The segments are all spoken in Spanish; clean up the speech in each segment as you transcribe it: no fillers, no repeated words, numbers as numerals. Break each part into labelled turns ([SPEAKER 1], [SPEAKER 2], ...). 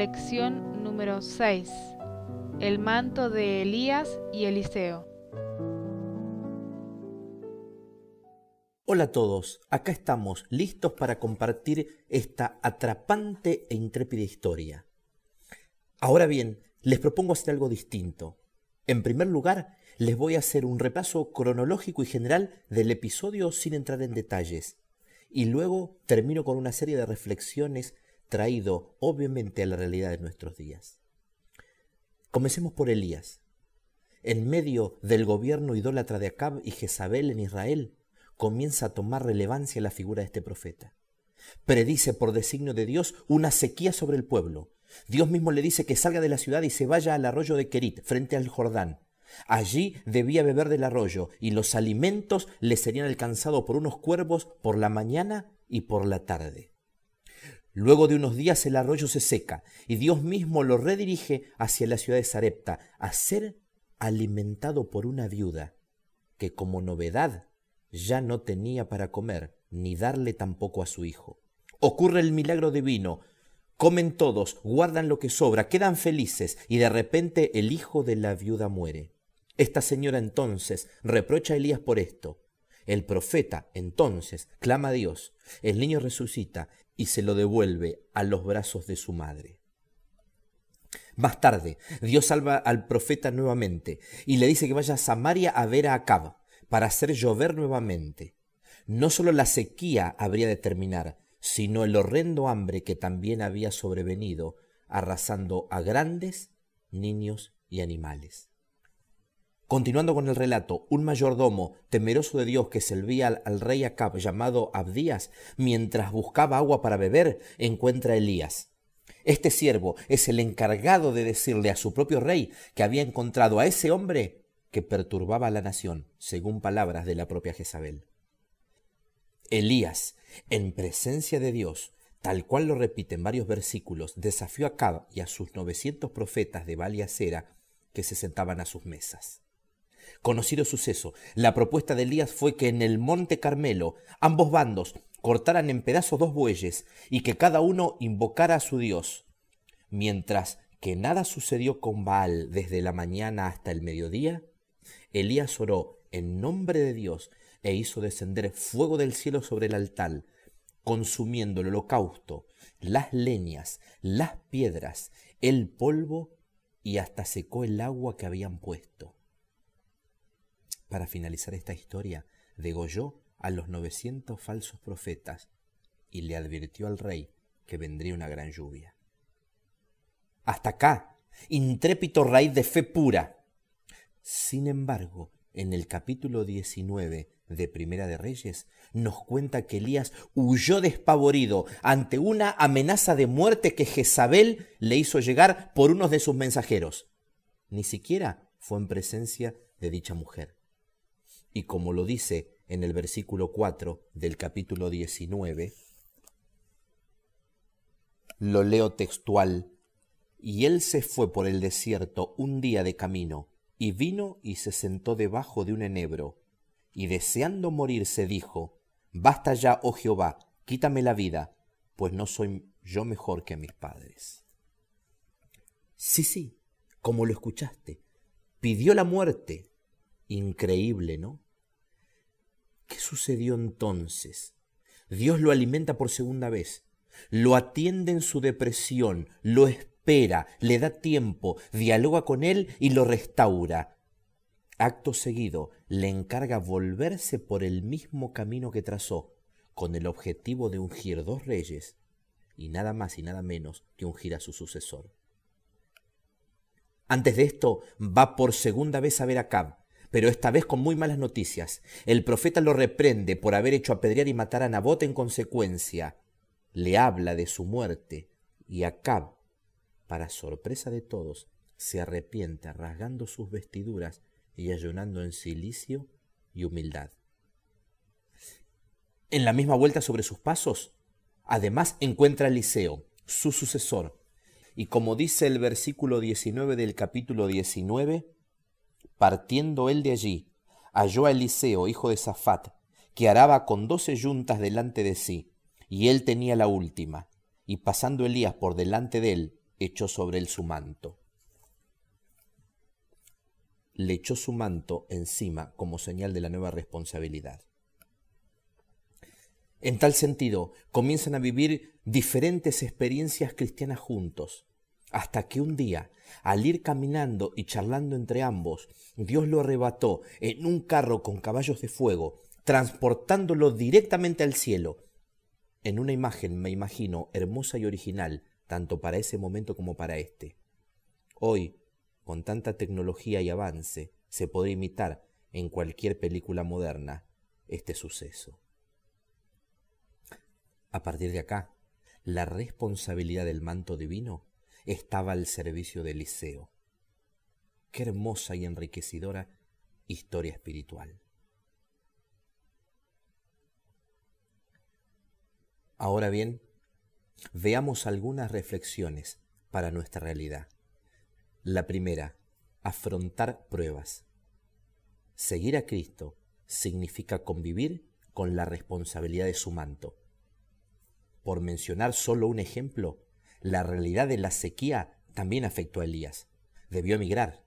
[SPEAKER 1] Lección número 6. El manto de Elías y Eliseo.
[SPEAKER 2] Hola a todos, acá estamos listos para compartir esta atrapante e intrépida historia. Ahora bien, les propongo hacer algo distinto. En primer lugar, les voy a hacer un repaso cronológico y general del episodio sin entrar en detalles. Y luego termino con una serie de reflexiones traído obviamente a la realidad de nuestros días. Comencemos por Elías. En medio del gobierno idólatra de Acab y Jezabel en Israel, comienza a tomar relevancia la figura de este profeta. Predice por designio de Dios una sequía sobre el pueblo. Dios mismo le dice que salga de la ciudad y se vaya al arroyo de Querit, frente al Jordán. Allí debía beber del arroyo y los alimentos le serían alcanzados por unos cuervos por la mañana y por la tarde. Luego de unos días el arroyo se seca y Dios mismo lo redirige hacia la ciudad de Sarepta a ser alimentado por una viuda que como novedad ya no tenía para comer ni darle tampoco a su hijo. Ocurre el milagro divino. Comen todos, guardan lo que sobra, quedan felices y de repente el hijo de la viuda muere. Esta señora entonces reprocha a Elías por esto. El profeta entonces clama a Dios. El niño resucita y se lo devuelve a los brazos de su madre. Más tarde, Dios salva al profeta nuevamente y le dice que vaya a Samaria a ver a Acab para hacer llover nuevamente. No solo la sequía habría de terminar, sino el horrendo hambre que también había sobrevenido, arrasando a grandes, niños y animales. Continuando con el relato, un mayordomo temeroso de Dios que servía al rey Acab, llamado Abdías, mientras buscaba agua para beber, encuentra a Elías. Este siervo es el encargado de decirle a su propio rey que había encontrado a ese hombre que perturbaba a la nación, según palabras de la propia Jezabel. Elías, en presencia de Dios, tal cual lo repite en varios versículos, desafió a Acab y a sus 900 profetas de Baal y Acera que se sentaban a sus mesas. Conocido suceso, la propuesta de Elías fue que en el monte Carmelo ambos bandos cortaran en pedazos 2 bueyes y que cada uno invocara a su Dios. Mientras que nada sucedió con Baal desde la mañana hasta el mediodía, Elías oró en nombre de Dios e hizo descender fuego del cielo sobre el altar, consumiendo el holocausto, las leñas, las piedras, el polvo y hasta secó el agua que habían puesto. Para finalizar esta historia, degolló a los 900 falsos profetas y le advirtió al rey que vendría una gran lluvia. Hasta acá, intrépido raíz de fe pura. Sin embargo, en el capítulo 19 de Primera de Reyes, nos cuenta que Elías huyó despavorido ante una amenaza de muerte que Jezabel le hizo llegar por uno de sus mensajeros. Ni siquiera fue en presencia de dicha mujer. Y como lo dice en el versículo 4 del capítulo 19, lo leo textual: y él se fue por el desierto un día de camino, y vino y se sentó debajo de un enebro, y deseando morirse dijo: basta ya, oh Jehová, quítame la vida, pues no soy yo mejor que mis padres. Sí, como lo escuchaste, pidió la muerte. Increíble, ¿no? ¿Qué sucedió entonces? Dios lo alimenta por segunda vez, lo atiende en su depresión, lo espera, le da tiempo, dialoga con él y lo restaura. Acto seguido, le encarga volverse por el mismo camino que trazó, con el objetivo de ungir 2 reyes, y nada más y nada menos que ungir a su sucesor. Antes de esto, va por segunda vez a ver a Acab, pero esta vez con muy malas noticias. El profeta lo reprende por haber hecho apedrear y matar a Nabot en consecuencia. Le habla de su muerte y Acab, para sorpresa de todos, se arrepiente rasgando sus vestiduras y ayunando en cilicio y humildad. En la misma vuelta sobre sus pasos, además encuentra a Eliseo, su sucesor, y como dice el versículo 19 del capítulo 19, partiendo él de allí, halló a Eliseo, hijo de Safat, que araba con 12 yuntas delante de sí, y él tenía la última. Y pasando Elías por delante de él, echó sobre él su manto. Le echó su manto encima como señal de la nueva responsabilidad. En tal sentido, comienzan a vivir diferentes experiencias cristianas juntos, hasta que un día, al ir caminando y charlando entre ambos, Dios lo arrebató en un carro con caballos de fuego, transportándolo directamente al cielo, en una imagen, me imagino, hermosa y original, tanto para ese momento como para este. Hoy, con tanta tecnología y avance, se puede imitar en cualquier película moderna este suceso. A partir de acá, la responsabilidad del manto divino estaba al servicio de Eliseo. Qué hermosa y enriquecedora historia espiritual. Ahora bien, veamos algunas reflexiones para nuestra realidad. La primera, afrontar pruebas. Seguir a Cristo significa convivir con la responsabilidad de su manto. Por mencionar solo un ejemplo, la realidad de la sequía también afectó a Elías. Debió emigrar.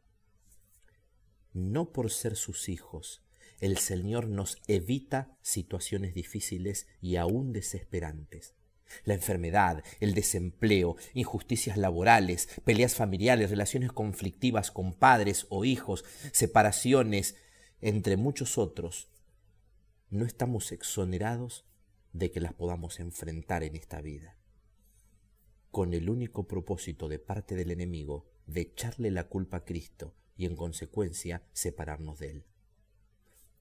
[SPEAKER 2] No por ser sus hijos, el Señor nos evita situaciones difíciles y aún desesperantes. La enfermedad, el desempleo, injusticias laborales, peleas familiares, relaciones conflictivas con padres o hijos, separaciones, entre muchos otros. No estamos exonerados de que las podamos enfrentar en esta vida, con el único propósito de parte del enemigo de echarle la culpa a Cristo y en consecuencia separarnos de él.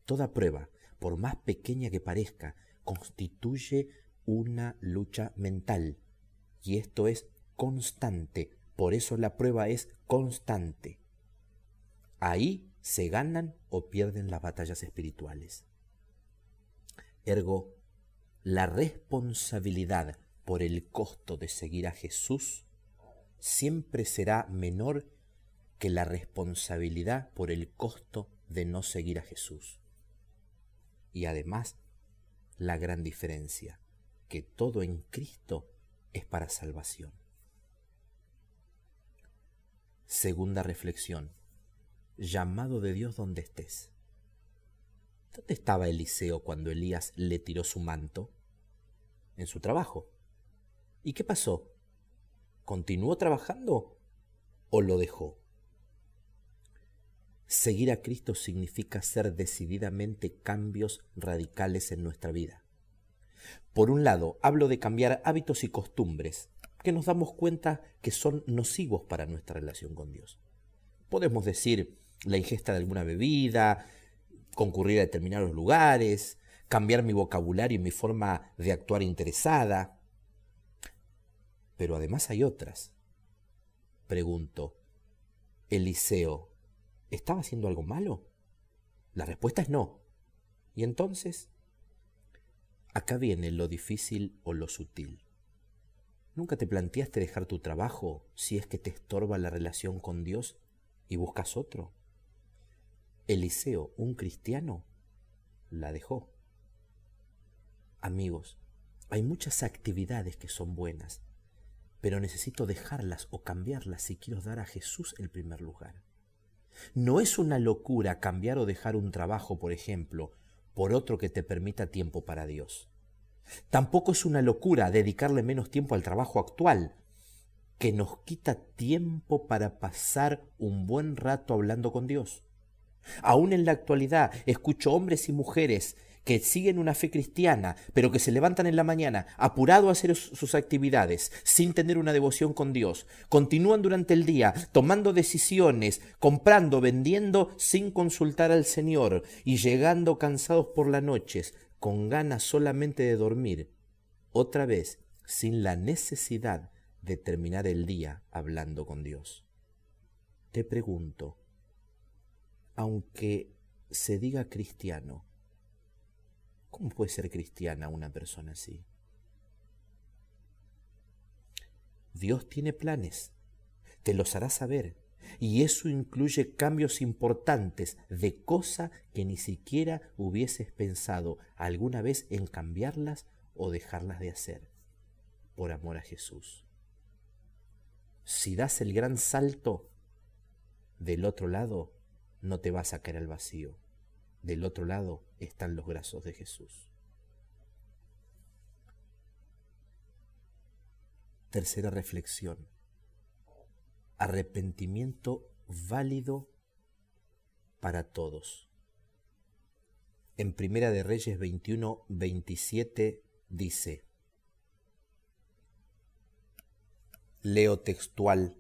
[SPEAKER 2] Toda prueba, por más pequeña que parezca, constituye una lucha mental, y esto es constante, por eso la prueba es constante. Ahí se ganan o pierden las batallas espirituales. Ergo, la responsabilidad por el costo de seguir a Jesús siempre será menor que la responsabilidad por el costo de no seguir a Jesús. Y además, la gran diferencia, que todo en Cristo es para salvación. Segunda reflexión, llamado de Dios donde estés. ¿Dónde estaba Eliseo cuando Elías le tiró su manto? En su trabajo. ¿Y qué pasó? ¿Continuó trabajando o lo dejó? Seguir a Cristo significa hacer decididamente cambios radicales en nuestra vida. Por un lado, hablo de cambiar hábitos y costumbres que nos damos cuenta que son nocivos para nuestra relación con Dios. Podemos decir la ingesta de alguna bebida, concurrir a determinados lugares, cambiar mi vocabulario y mi forma de actuar interesada. Pero además hay otras. Pregunto, ¿Eliseo estaba haciendo algo malo? La respuesta es no. ¿Y entonces? Acá viene lo difícil o lo sutil. ¿Nunca te planteaste dejar tu trabajo si es que te estorba la relación con Dios y buscas otro? Eliseo, un cristiano, la dejó. Amigos, hay muchas actividades que son buenas, pero necesito dejarlas o cambiarlas si quiero dar a Jesús el primer lugar. No es una locura cambiar o dejar un trabajo, por ejemplo, por otro que te permita tiempo para Dios. Tampoco es una locura dedicarle menos tiempo al trabajo actual, que nos quita tiempo para pasar un buen rato hablando con Dios. Aún en la actualidad escucho hombres y mujeres que siguen una fe cristiana, pero que se levantan en la mañana apurado a hacer sus actividades, sin tener una devoción con Dios. Continúan durante el día tomando decisiones, comprando, vendiendo, sin consultar al Señor, y llegando cansados por las noches, con ganas solamente de dormir, otra vez sin la necesidad de terminar el día hablando con Dios. Te pregunto, aunque se diga cristiano, ¿cómo puede ser cristiana una persona así? Dios tiene planes, te los hará saber, y eso incluye cambios importantes de cosas que ni siquiera hubieses pensado alguna vez en cambiarlas o dejarlas de hacer, por amor a Jesús. si das el gran salto, del otro lado no te vas a caer al vacío. Del otro lado están los brazos de Jesús. Tercera reflexión. Arrepentimiento válido para todos. En Primera de Reyes 21:27 dice, leo textual: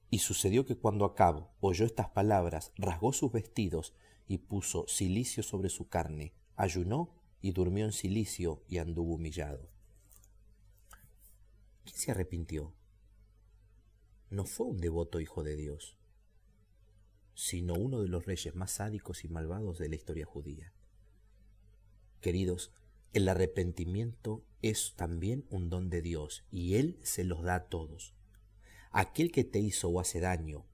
[SPEAKER 2] y sucedió que cuando Acab oyó estas palabras, rasgó sus vestidos y puso cilicio sobre su carne, ayunó y durmió en cilicio y anduvo humillado. ¿Quién se arrepintió? No fue un devoto hijo de Dios, sino uno de los reyes más sádicos y malvados de la historia judía. Queridos, el arrepentimiento es también un don de Dios y Él se los da a todos. Aquel que te hizo o hace daño,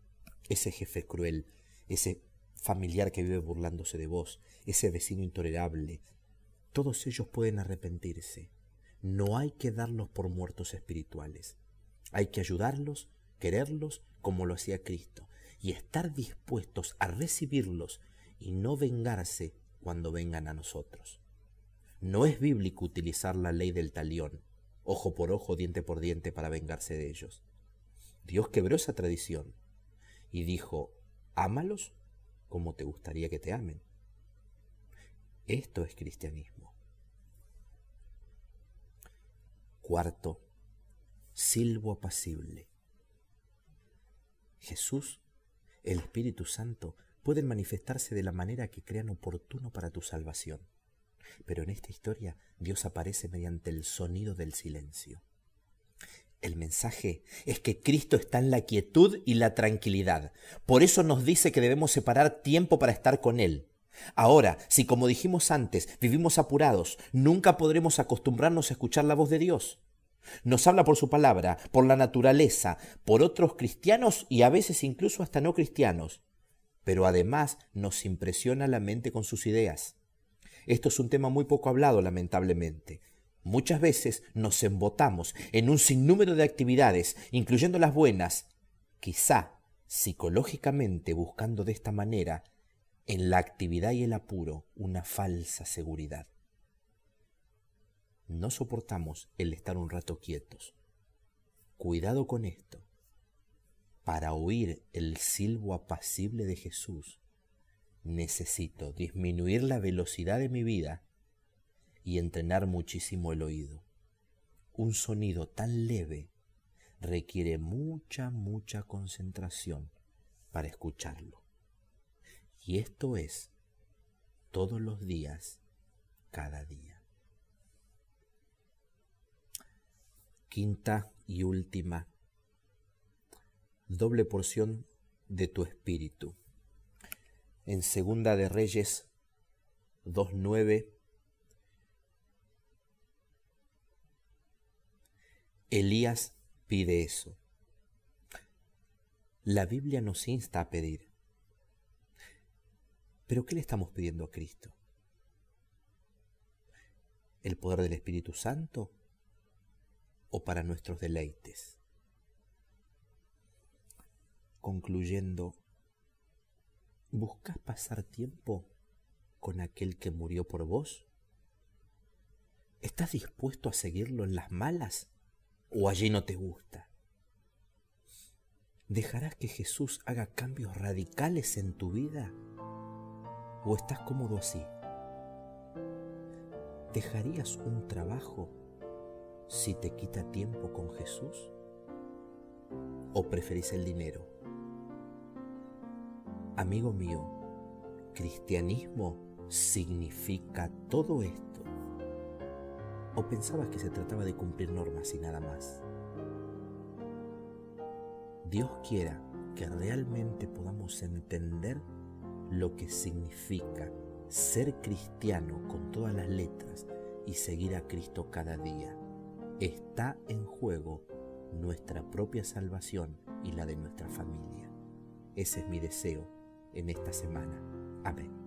[SPEAKER 2] ese jefe cruel, ese familiar que vive burlándose de vos, ese vecino intolerable, todos ellos pueden arrepentirse. No hay que darlos por muertos espirituales. Hay que ayudarlos, quererlos como lo hacía Cristo y estar dispuestos a recibirlos y no vengarse cuando vengan a nosotros. No es bíblico utilizar la ley del talión, ojo por ojo, diente por diente, para vengarse de ellos. Dios quebró esa tradición y dijo: ámalos como te gustaría que te amen. Esto es cristianismo. Cuarto, silbo apacible. Jesús, el Espíritu Santo, pueden manifestarse de la manera que crean oportuno para tu salvación. Pero en esta historia Dios aparece mediante el sonido del silencio. El mensaje es que Cristo está en la quietud y la tranquilidad. Por eso nos dice que debemos separar tiempo para estar con Él. Ahora, si como dijimos antes, vivimos apurados, nunca podremos acostumbrarnos a escuchar la voz de Dios. Nos habla por su palabra, por la naturaleza, por otros cristianos y a veces incluso hasta no cristianos. Pero además nos impresiona la mente con sus ideas. Esto es un tema muy poco hablado, lamentablemente. Muchas veces nos embotamos en un sinnúmero de actividades, incluyendo las buenas, quizá psicológicamente buscando de esta manera, en la actividad y el apuro, una falsa seguridad. No soportamos el estar un rato quietos. Cuidado con esto. Para oír el silbo apacible de Jesús, necesito disminuir la velocidad de mi vida y entrenar muchísimo el oído. Un sonido tan leve requiere mucha concentración para escucharlo. Y esto es todos los días, cada día. Quinta y última, doble porción de tu espíritu. En Segunda de Reyes 2:9, Elías pide eso. La Biblia nos insta a pedir. ¿Pero qué le estamos pidiendo a Cristo? ¿El poder del Espíritu Santo o para nuestros deleites? Concluyendo, ¿buscas pasar tiempo con aquel que murió por vos? ¿Estás dispuesto a seguirlo en las malas o allí no te gusta? ¿Dejarás que Jesús haga cambios radicales en tu vida o estás cómodo así? ¿Dejarías un trabajo si te quita tiempo con Jesús? ¿O preferís el dinero? Amigo mío, cristianismo significa todo esto. ¿O pensabas que se trataba de cumplir normas y nada más? Dios quiera que realmente podamos entender lo que significa ser cristiano con todas las letras y seguir a Cristo cada día. Está en juego nuestra propia salvación y la de nuestra familia. Ese es mi deseo en esta semana. Amén.